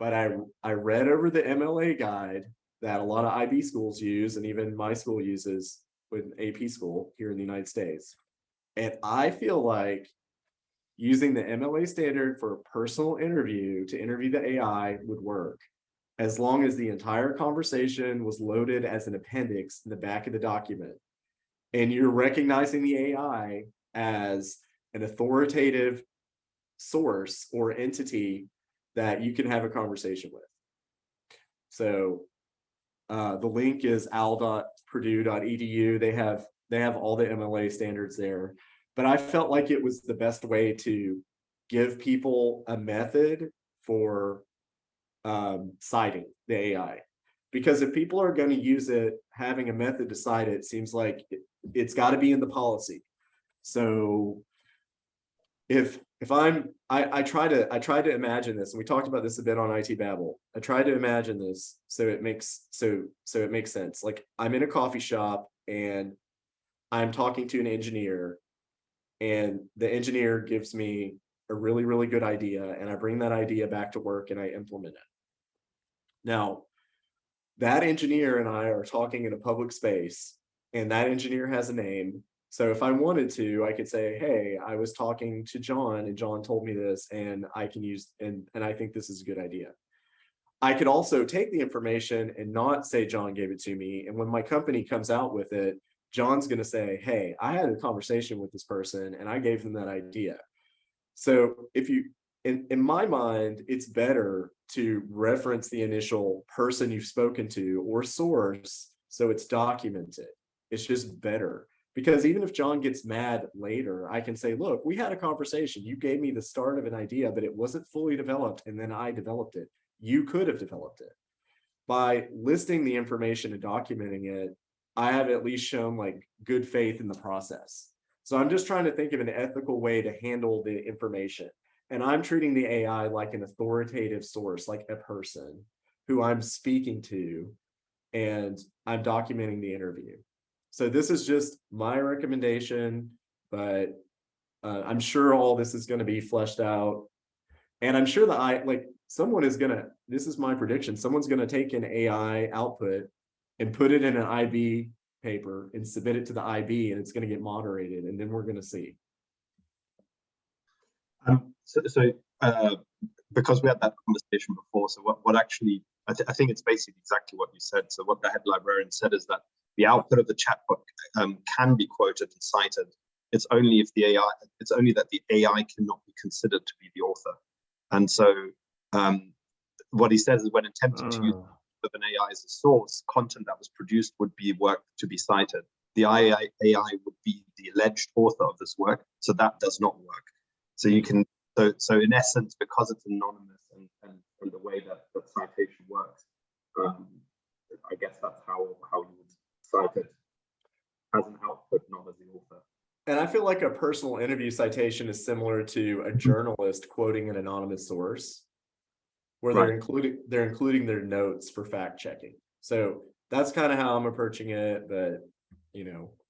but I read over the MLA guide that a lot of IB schools use, and even my school uses with AP school here in the United States. And I feel like using the MLA standard for a personal interview to interview the AI would work, as long as the entire conversation was loaded as an appendix in the back of the document. And you're recognizing the AI as an authoritative source or entity that you can have a conversation with. So the link is al.purdue.edu. They have all the MLA standards there. But I felt like it was the best way to give people a method for citing the AI. Because if people are going to use it, having a method to cite it seems like it's got to be in the policy. So if I try to imagine this, and we talked about this a bit on IT Babel. I try to imagine this so it makes sense. Like, I'm in a coffee shop and I'm talking to an engineer, and the engineer gives me a really, really good idea, and I bring that idea back to work and I implement it. Now, that engineer and I are talking in a public space, and that engineer has a name. So if I wanted to, I could say, hey, I was talking to John and John told me this, and I can use, and I think this is a good idea. I could also take the information and not say John gave it to me. And when my company comes out with it, John's going to say, hey, I had a conversation with this person and I gave them that idea. So if you, in my mind, it's better to reference the initial person you've spoken to or source so it's documented. It's just better, because even if John gets mad later, I can say, look, we had a conversation. You gave me the start of an idea, but it wasn't fully developed, and then I developed it. You could have developed it. By listing the information and documenting it, I have at least shown like good faith in the process. So I'm just trying to think of an ethical way to handle the information. And I'm treating the AI like an authoritative source, like a person who I'm speaking to, and I'm documenting the interview. So this is just my recommendation, but I'm sure all this is going to be fleshed out. And I'm sure that someone is going to, this is my prediction, someone's going to take an AI output and put it in an IB paper and submit it to the IB, and it's going to get moderated, and then we're going to see. Because we had that conversation before, so what actually, I think it's basically exactly what you said. So what the head librarian said is that the output of the chatbot can be quoted and cited. It's only if the AI, it's only that the AI cannot be considered to be the author. And so what he says is, when attempting to use of an AI as a source, content that was produced would be work to be cited. The AI would be the alleged author of this work, so that does not work. So you can, so in essence, because it's anonymous and the way that the citation works, I guess that's how you would cite it, as an output, not as the author. And I feel like a personal interview citation is similar to a journalist quoting an anonymous source, where they're including their notes for fact checking. So that's kind of how I'm approaching it. But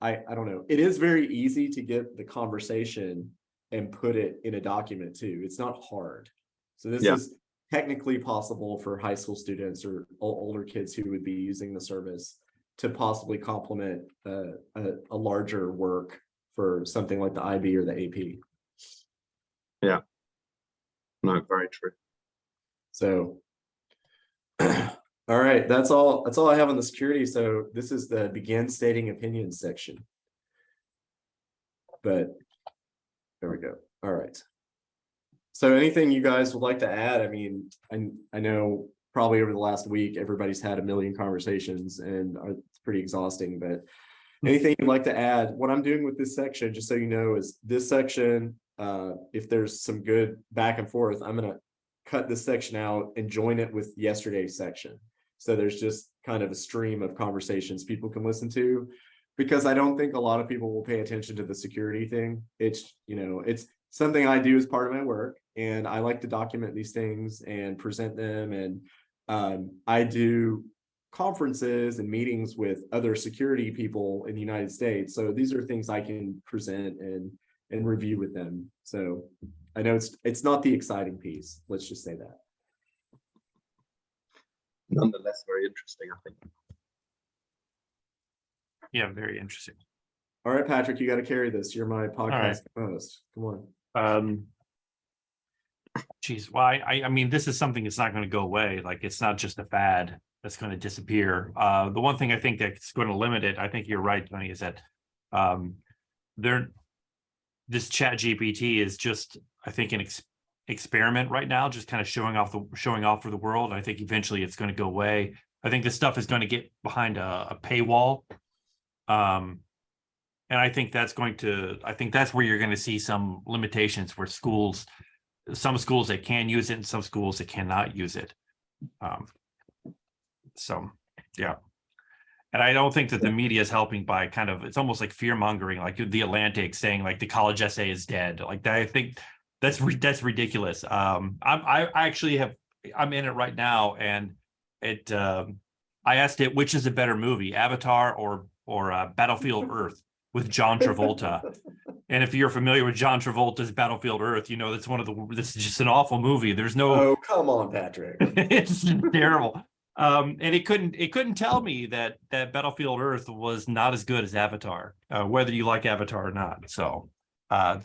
I don't know. It is very easy to get the conversation and put it in a document too. It's not hard. So this is technically possible for high school students or older kids who would be using the service to possibly complement a larger work for something like the IB or the AP. Yeah. No, very true. So, all right, that's all I have on the security. So this is the begin stating opinions section. But there we go. All right. So anything you guys would like to add? I mean, I know probably over the last week, everybody's had a million conversations and it's pretty exhausting, but anything you'd like to add? What I'm doing with this section, just so you know, is this section, if there's some good back and forth, I'm going to cut this section out and join it with yesterday's section. So there's just kind of a stream of conversations people can listen to, because I don't think a lot of people will pay attention to the security thing. It's, it's something I do as part of my work, and I like to document these things and present them. And I do conferences and meetings with other security people in the United States. So these are things I can present and review with them. So I know it's not the exciting piece. Let's just say that. nonetheless very interesting, I think. Yeah, very interesting. All right, Patrick, you got to carry this. You're my podcast right. host. Come on. Geez, why? I mean, this is something that's not going to go away. Like, it's not just a fad that's going to disappear. The one thing I think that's going to limit it, I think you're right, Tony, is that this ChatGPT is just, I think, an experiment right now, just kind of showing off for the world. I think eventually it's going to go away. I think this stuff is going to get behind a paywall. And I think that's where you're going to see some limitations where some schools that can use it and some schools that cannot use it. So, yeah. And I don't think that the media is helping by it's almost like fear mongering, like the Atlantic saying like the college essay is dead. Like that, I think that's ridiculous. I'm in it right now, and I asked it, which is a better movie, Avatar or Battlefield Earth with John Travolta. And if you're familiar with John Travolta's Battlefield Earth, you know this is just an awful movie. There's no. Oh, come on, Patrick. It's terrible. And it couldn't tell me that Battlefield Earth was not as good as Avatar, whether you like Avatar or not. So I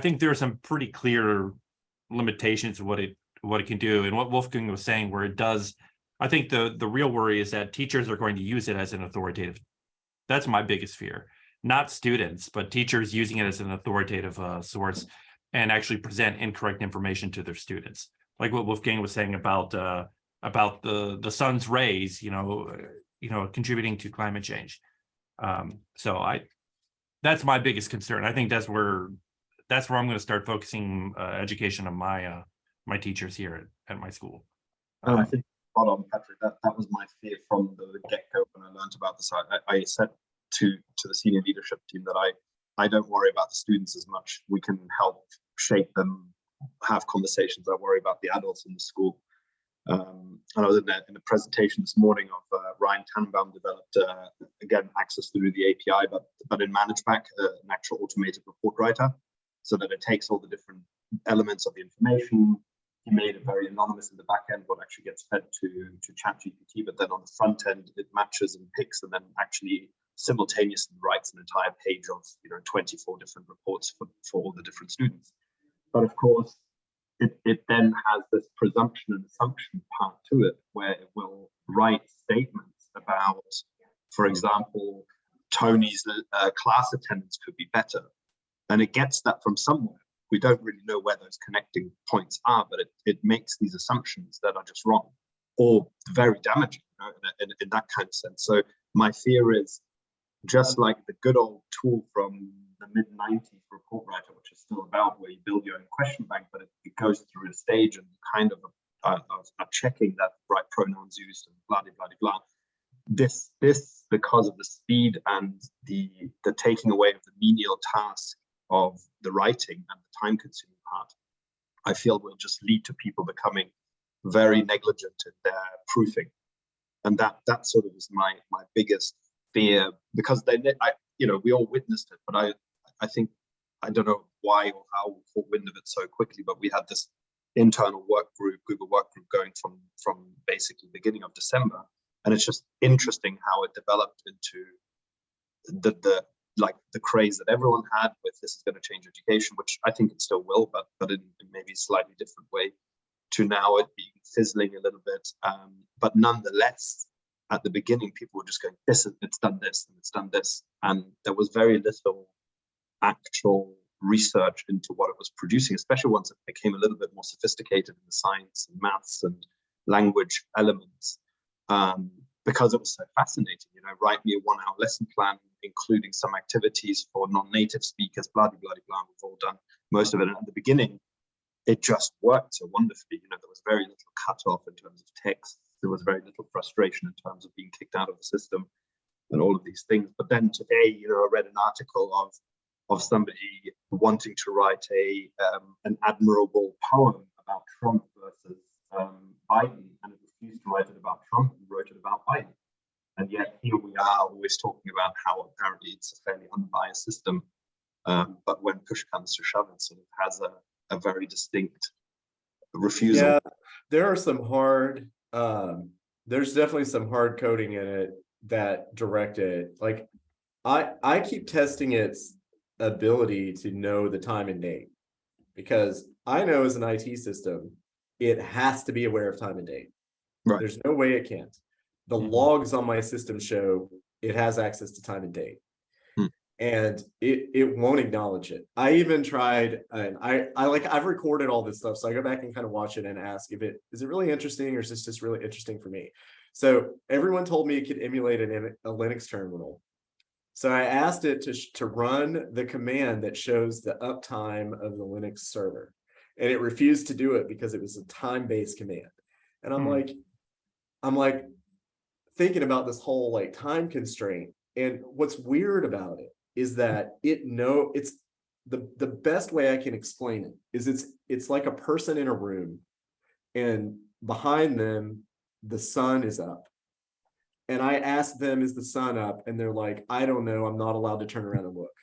think there are some pretty clear limitations of what it can do, and what Wolfgang was saying, where it does. I think the real worry is that teachers are going to use it as an authoritative. That's my biggest fear. Not students, but teachers using it as an authoritative source and actually present incorrect information to their students. Like what Wolfgang was saying about the sun's rays, contributing to climate change. So that's my biggest concern. I think that's where I'm going to start focusing education on my teachers here at my school. I think spot on, Patrick. That was my fear from the get-go when I learned about this. I said to the senior leadership team that I don't worry about the students as much. We can help shape them, have conversations. I worry about the adults in the school. And I was in a presentation this morning of Ryan Tannenbaum developed, again, access through the API, but in ManageBack, an actual automated report writer, so that it takes all the different elements of the information. He made it very anonymous in the back end, what actually gets fed to ChatGPT, but then on the front end, it matches and picks and then actually simultaneously writes an entire page of 24 different reports for all the different students. But of course, it then has this presumption and assumption part to it, where it will write statements about, for example, Tony's class attendance could be better. And it gets that from somewhere. We don't really know where those connecting points are, but it makes these assumptions that are just wrong or very damaging in that kind of sense. So my fear is, just like the good old tool from the mid-90s, report writer, which is still about, where you build your own question bank, but it goes through a stage and kind of are checking that right pronouns used and blah, blah, blah, blah. This, because of the speed and the taking away of the menial task of the writing and the time-consuming part, I feel will just lead to people becoming very negligent in their proofing. And that sort of is my biggest fear, because we all witnessed it, but I think, I don't know why or how we caught wind of it so quickly, but we had this internal Google work group going from basically the beginning of December, and it's just interesting how it developed into the craze that everyone had with this is going to change education, which I think it still will, but in maybe a slightly different way, to now it being fizzling a little bit, but nonetheless, at the beginning, people were just going, it's done this, and it's done this. And there was very little actual research into what it was producing, especially once it became a little bit more sophisticated in the science and maths and language elements, because it was so fascinating. Write me a 1-hour lesson plan, including some activities for non-native speakers, blah, blah, blah, blah. We've all done most of it. And at the beginning, it just worked so wonderfully. There was very little cutoff in terms of text. There was very little frustration in terms of being kicked out of the system and all of these things. But then today, I read an article of somebody wanting to write an admirable poem about Trump versus Biden, and it refused to write it about Trump and wrote it about Biden. And yet here we are always talking about how apparently it's a fairly unbiased system. But when push comes to shove, it sort of has a very distinct refusal. Yeah, there are some hard there's definitely some hard coding in it that direct it. Like I keep testing its ability to know the time and date, because I know as an IT system, it has to be aware of time and date. Right. There's no way it can't. The Mhm. logs on my system show it has access to time and date. And it won't acknowledge it. I even tried, and I like, I've recorded all this stuff, so I go back and kind of watch it and ask if is it really interesting, or is this just really interesting for me? So everyone told me it could emulate a Linux terminal. So I asked it to run the command that shows the uptime of the Linux server, and it refused to do it because it was a time-based command. And I'm like thinking about this whole like time constraint. And what's weird about it is that it's the best way I can explain it is it's like a person in a room, and behind them the sun is up. And I asked them, is the sun up? And they're like, I don't know, I'm not allowed to turn around and look.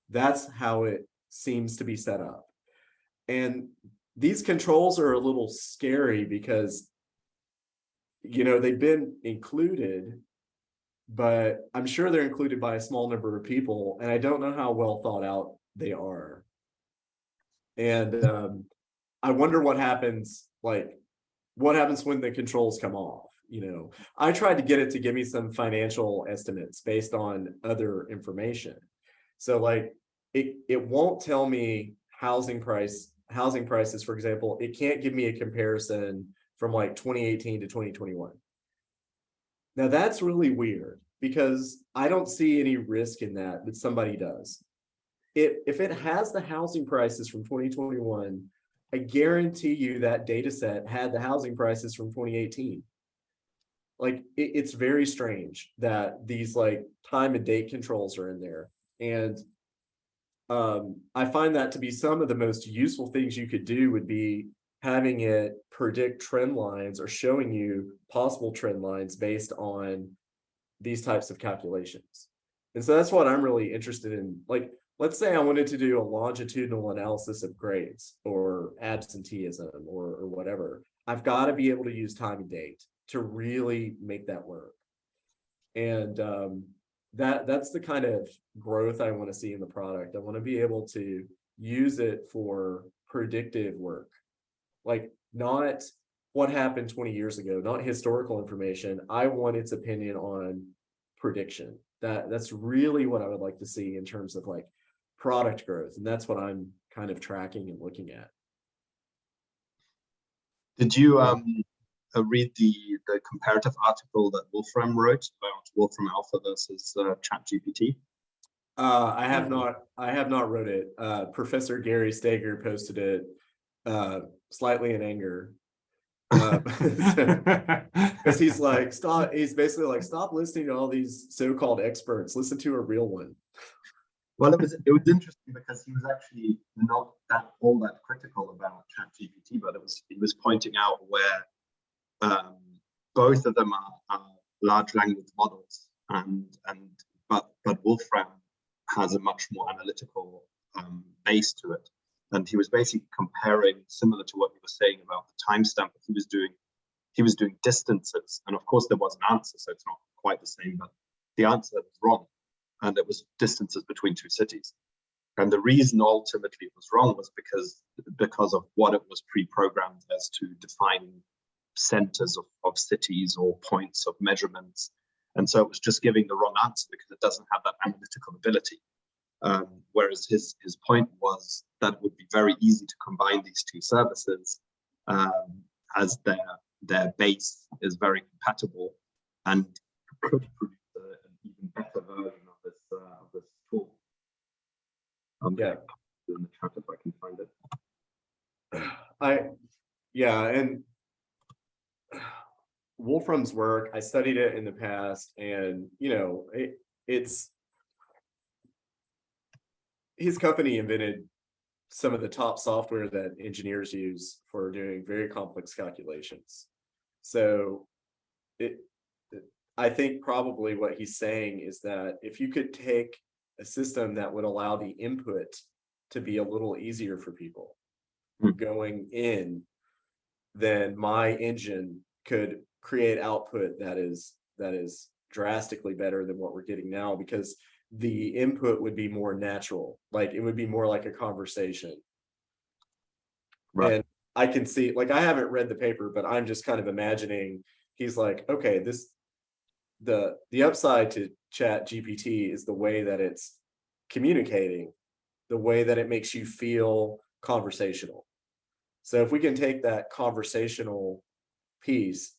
That's how it seems to be set up. And these controls are a little scary because, you know, they've been included, but I'm sure they're included by a small number of people, and I don't know how well thought out they are. And I wonder what happens, like, what happens when the controls come off? You know, I tried to get it to give me some financial estimates based on other information. So like, it won't tell me housing prices, for example. It can't give me a comparison from like 2018 to 2021. Now that's really weird, because I don't see any risk in that somebody does. If it has the housing prices from 2021, I guarantee you that data set had the housing prices from 2018. Like it's very strange that these like time and date controls are in there. And I find that to be some of the most useful things you could do would be having it predict trend lines or showing you possible trend lines based on these types of calculations. And so that's what I'm really interested in. Like, let's say I wanted to do a longitudinal analysis of grades or absenteeism or whatever. I've got to be able to use time and date to really make that work. And that's the kind of growth I want to see in the product. I want to be able to use it for predictive work, like not what happened 20 years ago, not historical information. I want its opinion on prediction. That's really what I would like to see in terms of like product growth. And that's what I'm kind of tracking and looking at. Did you read the comparative article that Wolfram wrote about Wolfram Alpha versus ChatGPT? I have not read it. Professor Gary Stager posted it slightly in anger. Because he's like, he's basically like, stop listening to all these so-called experts, listen to a real one. Well, it was interesting because he was actually not all that critical about ChatGPT, but he was pointing out where both of them are large language models, but Wolfram has a much more analytical base to it. And he was basically comparing, similar to what you were saying about the timestamp. He was doing distances, and of course there was an answer, so it's not quite the same, but the answer was wrong, and it was distances between two cities. And the reason ultimately it was wrong was because of what it was pre-programmed as to define centers of cities or points of measurements. And so it was just giving the wrong answer because it doesn't have that analytical ability. Whereas his point was that it would be very easy to combine these two services as their base is very compatible and could produce an even better version of this tool. Yeah. In the chat if I can find it. And Wolfram's work, I studied it in the past, and you know, it's his company invented some of the top software that engineers use for doing very complex calculations. So I think probably what he's saying is that if you could take a system that would allow the input to be a little easier for people going in, then my engine could create output that is drastically better than what we're getting now, because the input would be more natural, like it would be more like a conversation. Right. And I can see, like, I haven't read the paper, but I'm just kind of imagining, he's like, okay, the upside to Chat GPT is the way that it's communicating, the way that it makes you feel conversational. So if we can take that conversational piece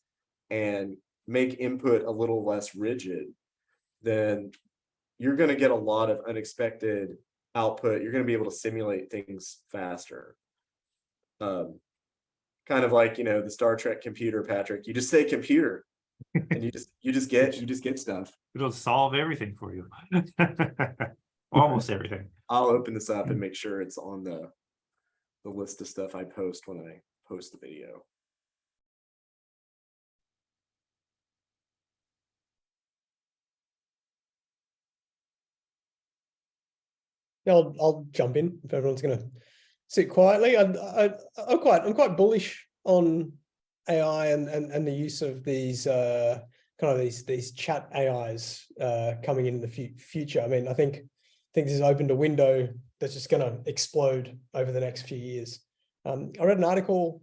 and make input a little less rigid, then you're going to get a lot of unexpected output. You're going to be able to simulate things faster. Kind of like, the Star Trek computer, Patrick. You just say computer, and you just get stuff. It'll solve everything for you. Almost everything. I'll open this up and make sure it's on the list of stuff I post when I post the video. I'll jump in if everyone's going to sit quietly. I'm quite bullish on AI and the use of these these chat AIs coming in the future. I mean, I think this has opened a window that's just going to explode over the next few years. I read an article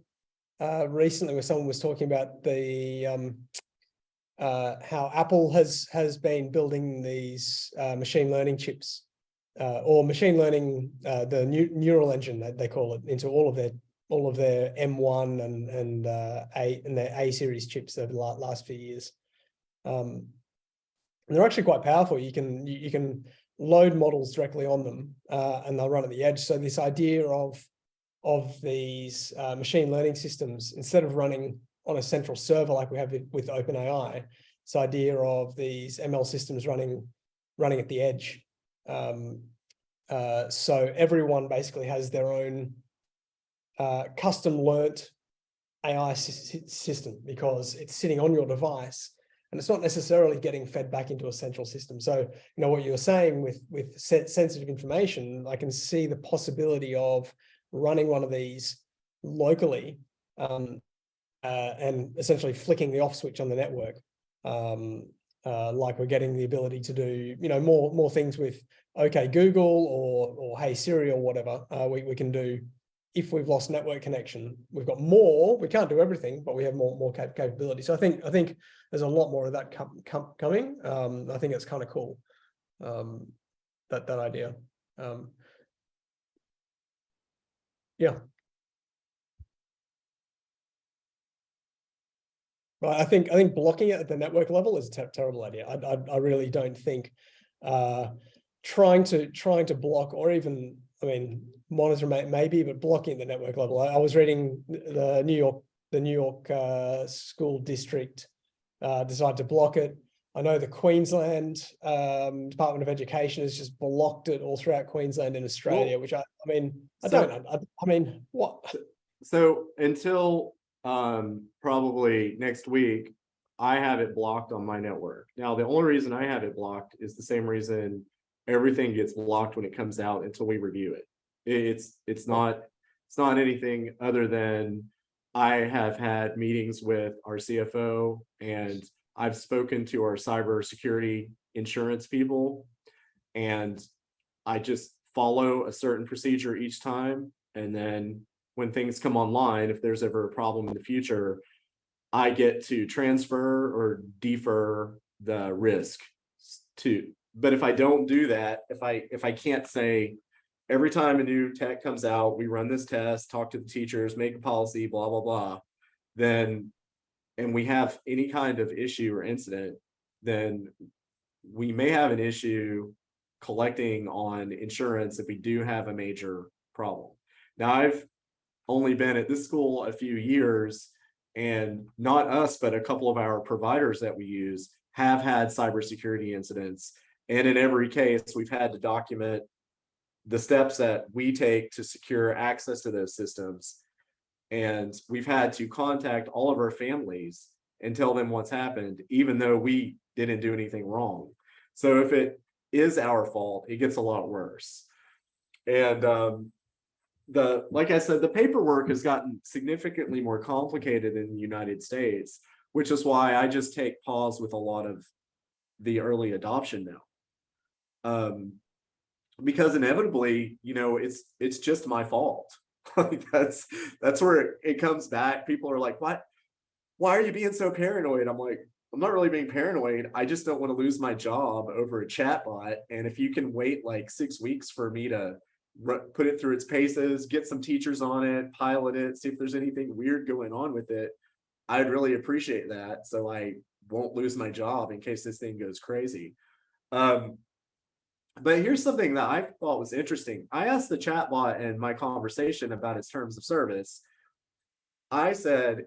recently where someone was talking about the how Apple has been building these machine learning chips. Or machine learning, the neural engine that they call it, into all of their M1 and their A series chips over the last few years. And they're actually quite powerful. You can load models directly on them, and they'll run at the edge. So this idea of these machine learning systems, instead of running on a central server like we have with OpenAI, this idea of these ML systems running at the edge. So everyone basically has their own custom learnt AI system, because it's sitting on your device and it's not necessarily getting fed back into a central system. So, what you're saying with sensitive information, I can see the possibility of running one of these locally and essentially flicking the off switch on the network. Like we're getting the ability to do, more things with OK Google or Hey Siri or whatever. We can do if we've lost network connection. We've got more. We can't do everything, but we have more capability. So I think there's a lot more of that coming. I think it's kind of cool, that idea. Yeah. But I think blocking it at the network level is a terrible idea. I really don't think trying to block, or even, monitor maybe, but blocking at the network level. I was reading the New York school district decided to block it. I know the Queensland Department of Education has just blocked it all throughout Queensland and Australia, which I don't know. What? So until probably next week, I have it blocked on my network. Now, the only reason I have it blocked is the same reason everything gets blocked when it comes out until we review it. It's not anything other than I have had meetings with our CFO, and I've spoken to our cybersecurity insurance people, and I just follow a certain procedure each time. And then when things come online, if there's ever a problem in the future, I get to transfer or defer the risk to. But if I don't do that, if I can't say every time a new tech comes out, we run this test, talk to the teachers, make a policy, blah, blah, blah, then, and we have any kind of issue or incident, then we may have an issue collecting on insurance if we do have a major problem. Now, I've only been at this school a few years, and not us, but a couple of our providers that we use have had cybersecurity incidents. And in every case, we've had to document the steps that we take to secure access to those systems. And we've had to contact all of our families and tell them what's happened, even though we didn't do anything wrong. So if it is our fault, it gets a lot worse. And like I said, the paperwork has gotten significantly more complicated in the United States, which is why I just take pause with a lot of the early adoption now. Because inevitably, you know, it's just my fault. Like that's where it comes back. People are like, why are you being so paranoid? I'm like, I'm not really being paranoid. I just don't want to lose my job over a chatbot. And if you can wait like 6 weeks for me to put it through its paces, get some teachers on it, pilot it, see if there's anything weird going on with it, I'd really appreciate that. So I won't lose my job in case this thing goes crazy. But here's something that I thought was interesting. I asked the chatbot in my conversation about its terms of service. I said,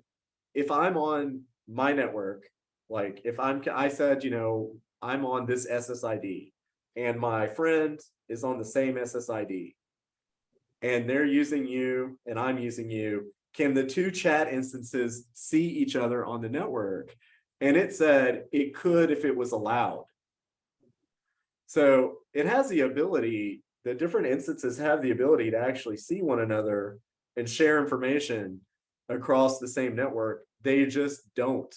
if I'm on my network, like if I said, you know, I'm on this SSID and my friend is on the same SSID and they're using you and I'm using you, can the two chat instances see each other on the network? And it said it could if it was allowed. So it has the ability, the different instances have the ability to actually see one another and share information across the same network. They just don't.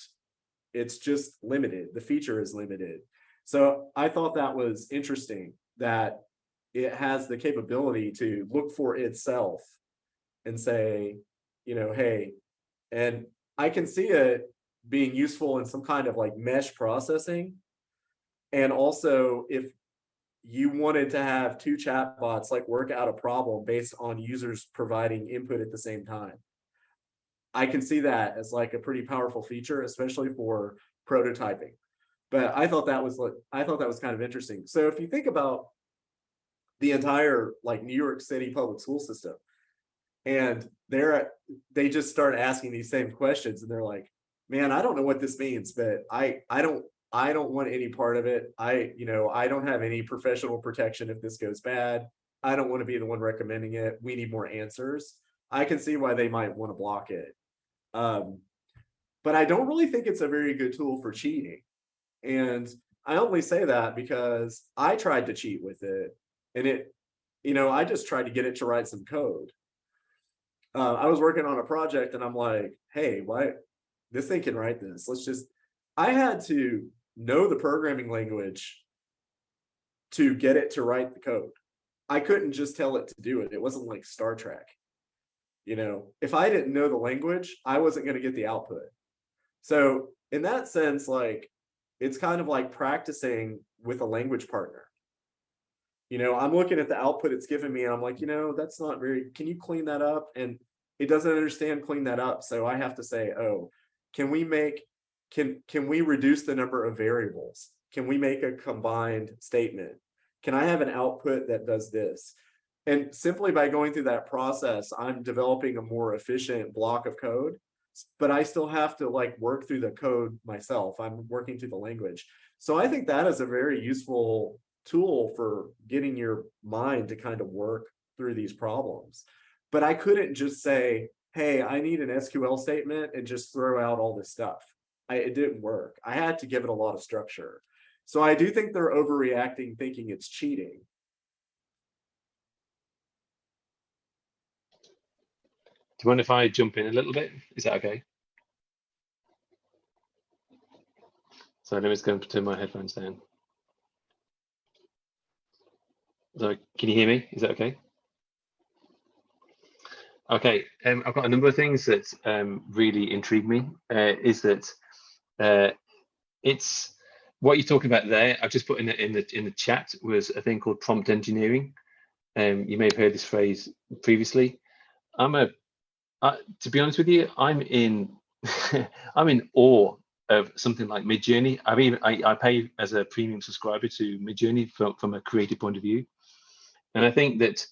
It's just limited. The feature is limited. So I thought that was interesting that it has the capability to look for itself and say, you know, hey, and I can see it being useful in some kind of like mesh processing. And also if you wanted to have two chatbots like work out a problem based on users providing input at the same time, I can see that as like a pretty powerful feature, especially for prototyping. But I thought that was kind of interesting. So if you think about the entire like New York City public school system, and they just start asking these same questions, and they're like, man, I don't know what this means, but I don't want any part of it. I don't have any professional protection if this goes bad. I don't want to be the one recommending it. We need more answers. I can see why they might want to block it. But I don't really think it's a very good tool for cheating. And I only say that because I tried to cheat with it, and I just tried to get it to write some code. I was working on a project and I'm like, hey, why this thing can write this? I had to know the programming language to get it to write the code. I couldn't just tell it to do it. It wasn't like Star Trek. If I didn't know the language, I wasn't going to get the output. So in that sense, like, it's kind of like practicing with a language partner. I'm looking at the output it's giving me and I'm like, that's not can you clean that up? And it doesn't understand clean that up. So I have to say, oh, can we reduce the number of variables? Can we make a combined statement? Can I have an output that does this? And simply by going through that process, I'm developing a more efficient block of code, but I still have to like work through the code myself. I'm working through the language. So I think that is a very useful tool for getting your mind to kind of work through these problems. But I couldn't just say, hey, I need an SQL statement and just throw out all this stuff. It didn't work. I had to give it a lot of structure. So I do think they're overreacting, thinking it's cheating. Do you mind if I jump in a little bit? Is that okay? So I'm just going to turn my headphones down. So can you hear me? Is that okay? Okay, I've got a number of things that really intrigue me. Is that it's what you're talking about there. I've just put in the chat was a thing called prompt engineering. You may have heard this phrase previously. To be honest with you, I'm in I'm in awe of something like Midjourney. I pay as a premium subscriber to Midjourney from a creative point of view, and I think that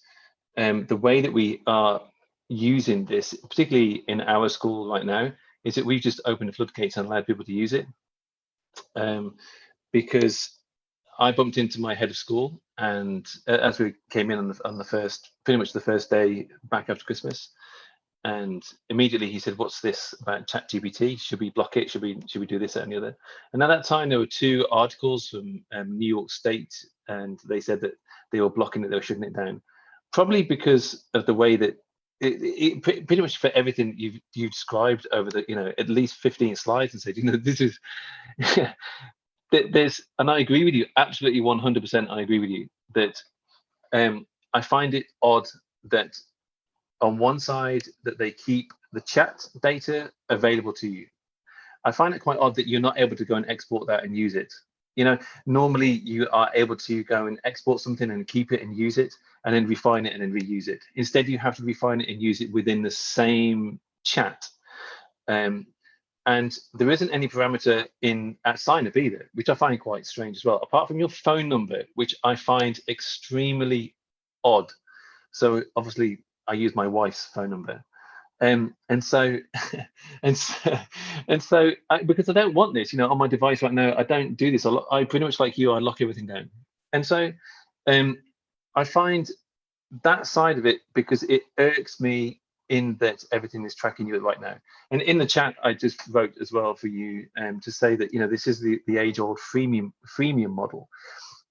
the way that we are using this, particularly in our school right now, is that we've just opened the floodgates and allowed people to use it. Because I bumped into my head of school, and as we came in on pretty much the first day back after Christmas, and immediately he said, "What's this about ChatGPT? Should we block it? Should we do this, that, and the other?" And at that time, there were 2 articles from New York State, and they said that they were blocking it, they were shutting it down, probably because of the way that pretty much for everything you've described over the, at least 15 slides, and said, this is there's, and I agree with you absolutely 100%. I agree with you that I find it odd that on one side that they keep the chat data available to you. I find it quite odd that you're not able to go and export that and use it. Normally you are able to go and export something and keep it and use it, and then refine it and then reuse it. Instead, you have to refine it and use it within the same chat. And there isn't any parameter at sign up either, which I find quite strange as well, apart from your phone number, which I find extremely odd. So obviously I use my wife's phone number. And so because I don't want this, on my device right now, I don't do this. I pretty much like you, I lock everything down. And so I find that side of it, because it irks me in that everything is tracking you right now. And in the chat, I just wrote as well for you to say that, this is the age-old freemium model.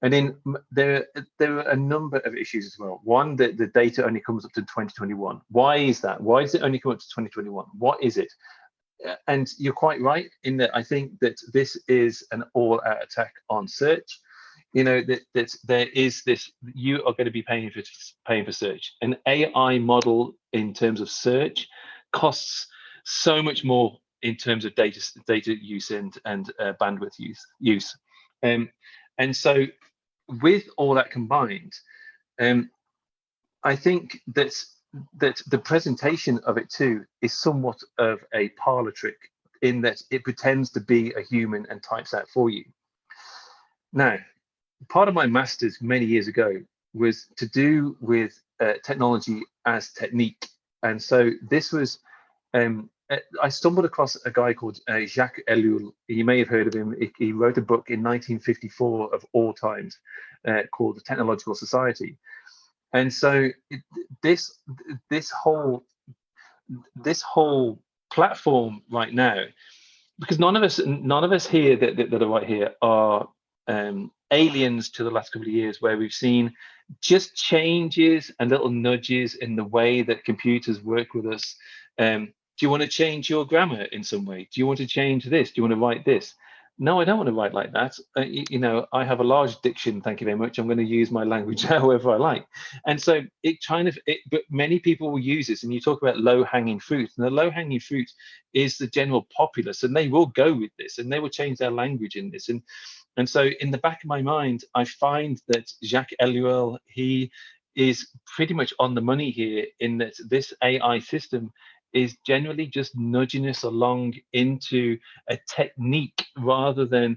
And then there are a number of issues as well. One, that the data only comes up to 2021. Why is that? Why does it only come up to 2021? What is it? And you're quite right in that I think that this is an all-out attack on search. That there is this, you are going to be paying for search. An AI model in terms of search costs so much more in terms of data use and bandwidth use. And so with all that combined, I think that the presentation of it too is somewhat of a parlor trick, in that it pretends to be a human and types out for you. Now, part of my master's many years ago was to do with technology as technique. And so this was, I stumbled across a guy called Jacques Ellul. You may have heard of him. He wrote a book in 1954 of all times called The Technological Society. And so this whole platform right now, because none of us here that are right here are aliens to the last couple of years, where we've seen just changes and little nudges in the way that computers work with us. Do you want to change your grammar in some way? Do you want to change this? Do you want to write this? No, I don't want to write like that. I have a large diction, thank you very much. I'm going to use my language however I like. And so but many people will use this, and you talk about low-hanging fruit, and the low-hanging fruit is the general populace, and they will go with this, and they will change their language in this. And so in the back of my mind, I find that Jacques Ellul, he is pretty much on the money here, in that this AI system is generally just nudging us along into a technique rather than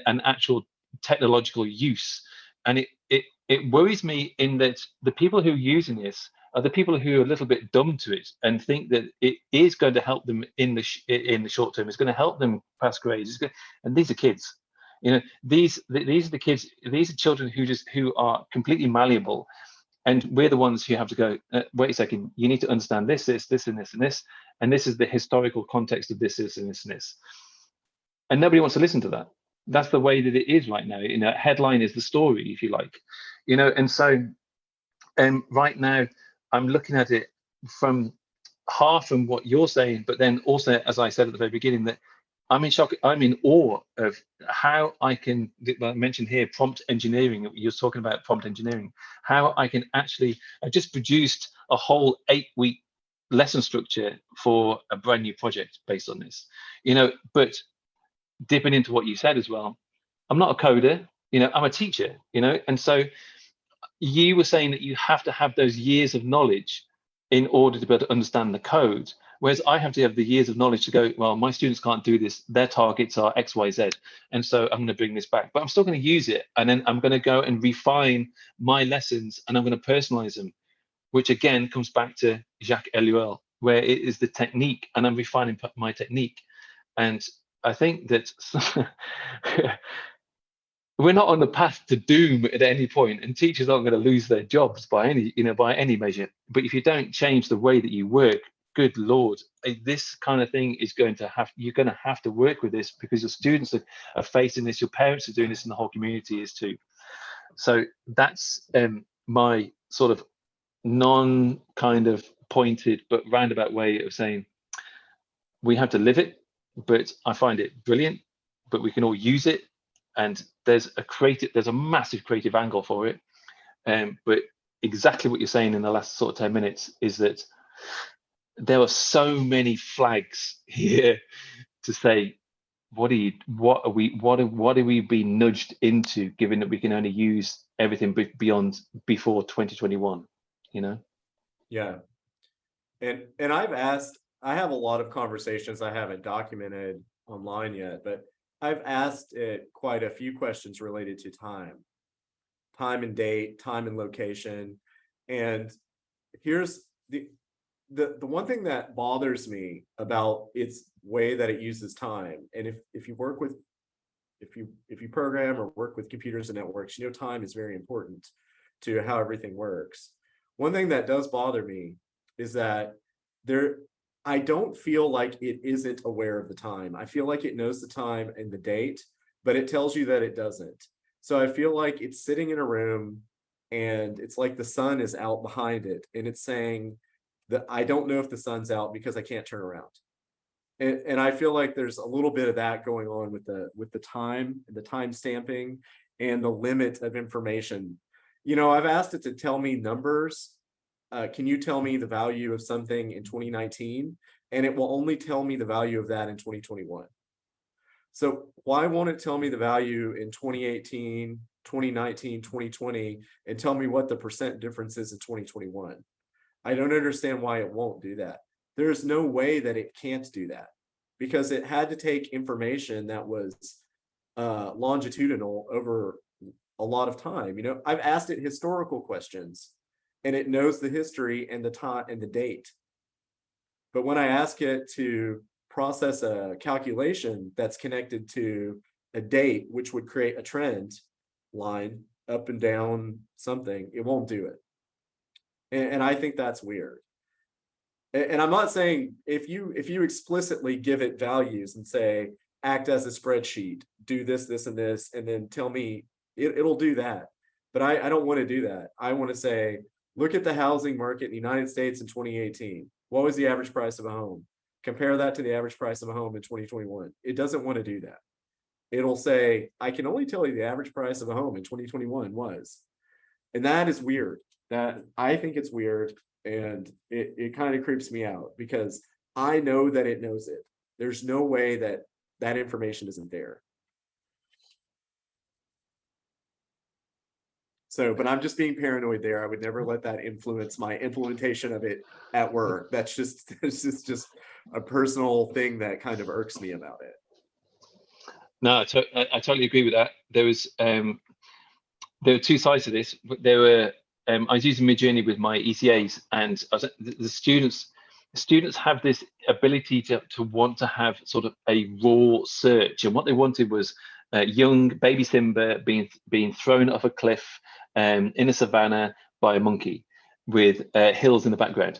an actual technological use. And it worries me in that the people who are using this are the people who are a little bit dumb to it and think that it is going to help them in the short term. It's going to help them pass grades. And these are kids. These are the kids. These are children who are completely malleable. And we're the ones who have to go, wait a second, you need to understand this, and this, and this. And this is the historical context of this, and this, and this. And nobody wants to listen to that. That's the way that it is right now. Headline is the story, if you like. And so right now, I'm looking at it from half from what you're saying, but then also, as I said at the very beginning, that I'm in shock. I'm in awe of how I can, I mentioned here, prompt engineering. You're talking about prompt engineering, how I can actually, I just produced a whole 8-week lesson structure for a brand new project based on this, but dipping into what you said as well, I'm not a coder, I'm a teacher, and so you were saying that you have to have those years of knowledge in order to be able to understand the code. Whereas I have to have the years of knowledge to go, well, my students can't do this. Their targets are X, Y, Z. And so I'm going to bring this back, but I'm still going to use it. And then I'm going to go and refine my lessons, and I'm going to personalize them, which again comes back to Jacques Ellul, where it is the technique, and I'm refining my technique. And I think that we're not on the path to doom at any point, and teachers aren't going to lose their jobs by any measure. But if you don't change the way that you work, good Lord, this kind of thing is you're going to have to work with this, because your students are facing this, your parents are doing this, and the whole community is too. So that's my sort of non kind of pointed but roundabout way of saying we have to live it, but I find it brilliant, but we can all use it. And there's a massive creative angle for it. But exactly what you're saying in the last sort of 10 minutes is that there are so many flags here to say, what are we being nudged into, given that we can only use everything before 2021, you know? Yeah. And I have a lot of conversations I haven't documented online yet, but I've asked it quite a few questions related to time and date, time and location. And here's the one thing that bothers me about its way that it uses time. And if you program or work with computers and networks, you know, time is very important to how everything works. One thing that does bother me is that I don't feel like it isn't aware of the time. I feel like it knows the time and the date, but it tells you that it doesn't. So I feel like it's sitting in a room and it's like the sun is out behind it, and it's saying that I don't know if the sun's out because I can't turn around. And I feel like there's a little bit of that going on with the time and the time stamping and the limit of information. You know, I've asked it to tell me numbers. Can you tell me the value of something in 2019? And it will only tell me the value of that in 2021. So why won't it tell me the value in 2018, 2019, 2020, and tell me what the percent difference is in 2021? I don't understand why it won't do that. There's no way that it can't do that, because it had to take information that was longitudinal over a lot of time. You know, I've asked it historical questions and it knows the history and the time and the date. But when I ask it to process a calculation that's connected to a date, which would create a trend line up and down something, it won't do it. And I think that's weird. And I'm not saying if you explicitly give it values and say, act as a spreadsheet, do this, this, and this, and then tell me, it'll do that. But I don't want to do that. I want to say, look at the housing market in the United States in 2018. What was the average price of a home? Compare that to the average price of a home in 2021. It doesn't want to do that. It'll say, I can only tell you the average price of a home in 2021 was. And that is weird. That I think it's weird, and it kind of creeps me out, because I know that it knows it. There's no way that that information isn't there. So, but I'm just being paranoid there. I would never let that influence my implementation of it at work. That's just a personal thing that kind of irks me about it. No, I totally agree with that. There were two sides to this. There were I was using Midjourney with my ECAs, and the students have this ability to want to have sort of a raw search, and what they wanted was young baby Simba being thrown off a cliff in a savannah by a monkey with hills in the background.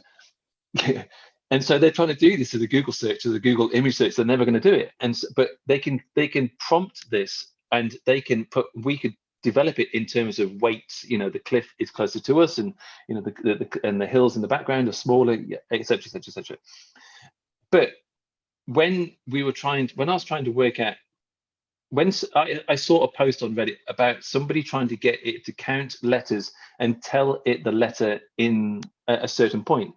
And so they're trying to do this as a Google search, as a Google image search. They're never going to do it. But they can prompt this, and we could develop it in terms of weights. You know, the cliff is closer to us, and you know and the hills in the background are smaller, etc., etc., etc. But when I was trying to work out, when I saw a post on Reddit about somebody trying to get it to count letters and tell it the letter in a certain point.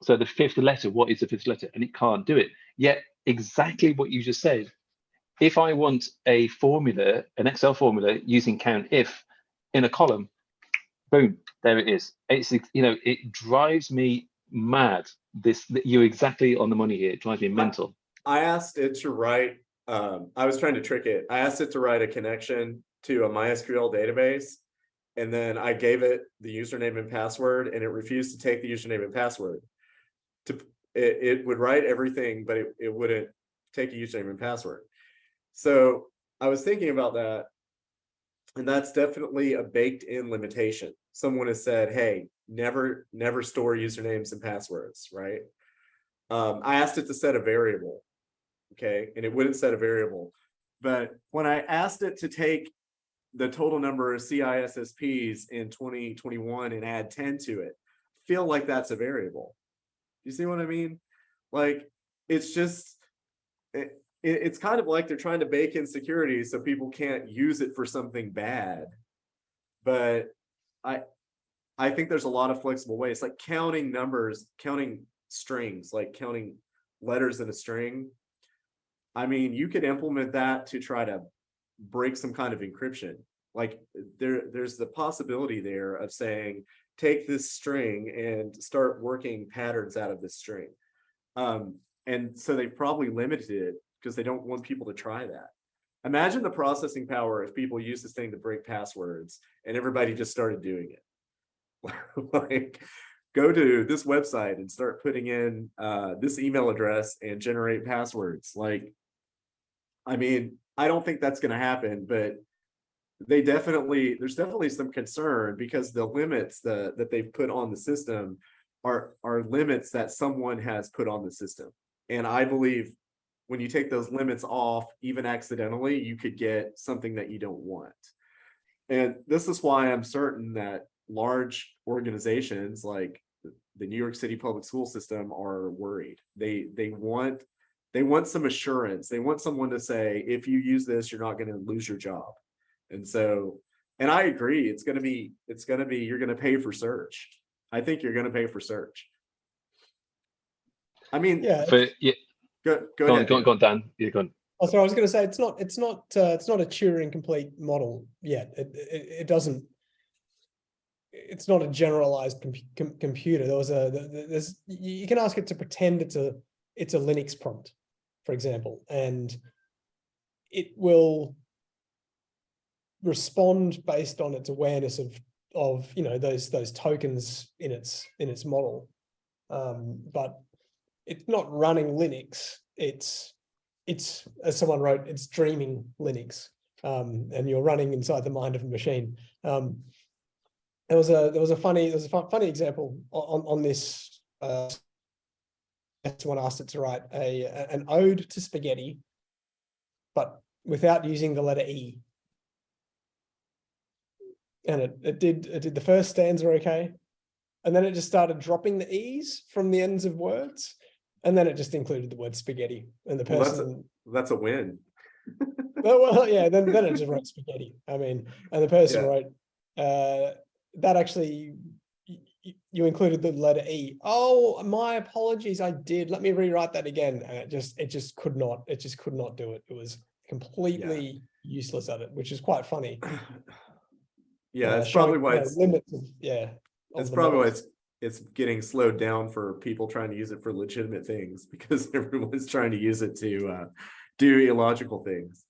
So the fifth letter, what is the fifth letter? And it can't do it. Yet exactly what you just said. If I want a formula, an Excel formula using count if in a column, boom, there it is. It's, you know, it drives me mad. You're exactly on the money here. It drives me mental. I asked it to write, I was trying to trick it. I asked it to write a connection to a MySQL database, and then I gave it the username and password, and it refused to take the username and password. It would write everything, but it wouldn't take a username and password. So I was thinking about that, and that's definitely a baked in limitation. Someone has said, hey, never store usernames and passwords, right? I asked it to set a variable, okay, and it wouldn't set a variable. But when I asked it to take the total number of CISSPs in 2021 and add 10 to it, I feel like that's a variable. You see what I mean? Like, it's just, it's kind of like they're trying to bake in security so people can't use it for something bad. But I think there's a lot of flexible ways, like counting numbers, counting strings, like counting letters in a string. I mean, you could implement that to try to break some kind of encryption. Like there's the possibility there of saying, take this string and start working patterns out of this string. And so they've probably limited it because they don't want people to try that. Imagine the processing power if people use this thing to break passwords and everybody just started doing it. Like, go to this website and start putting in this email address and generate passwords. Like, I mean, I don't think that's going to happen, but there's definitely some concern because the limits that they've put on the system are limits that someone has put on the system. And I believe when you take those limits off, even accidentally, you could get something that you don't want. And this is why I'm certain that large organizations like the New York City public school system are worried. They want some assurance. They want someone to say, if you use this, you're not going to lose your job. And so, and I agree, it's going to be, you're going to pay for search. I think you're going to pay for search. I mean, Yeah. go ahead. Go on, Dan. Yeah, go on. Oh, sorry, I was going to say it's not a Turing complete model yet. It doesn't. It's not a generalized computer. There's you can ask it to pretend it's a Linux prompt, for example, and it will respond based on its awareness of those tokens in its model. But it's not running Linux. It's as someone wrote, it's dreaming Linux, and you're running inside the mind of a machine. There was a funny example on this. Someone asked it to write an ode to spaghetti, but without using the letter E. And it did the first stanza okay, and then it just started dropping the E's from the ends of words, and then it just included the word spaghetti. And the person that's a win. well, yeah, then it just wrote spaghetti. I mean, and the person wrote that actually you included the letter E. Oh, my apologies, I did. Let me rewrite that again. And it just could not do it. It was completely useless at it, which is quite funny. Yeah, that's probably why it's limits of, it's probably why it's getting slowed down for people trying to use it for legitimate things, because everyone's trying to use it to do illogical things.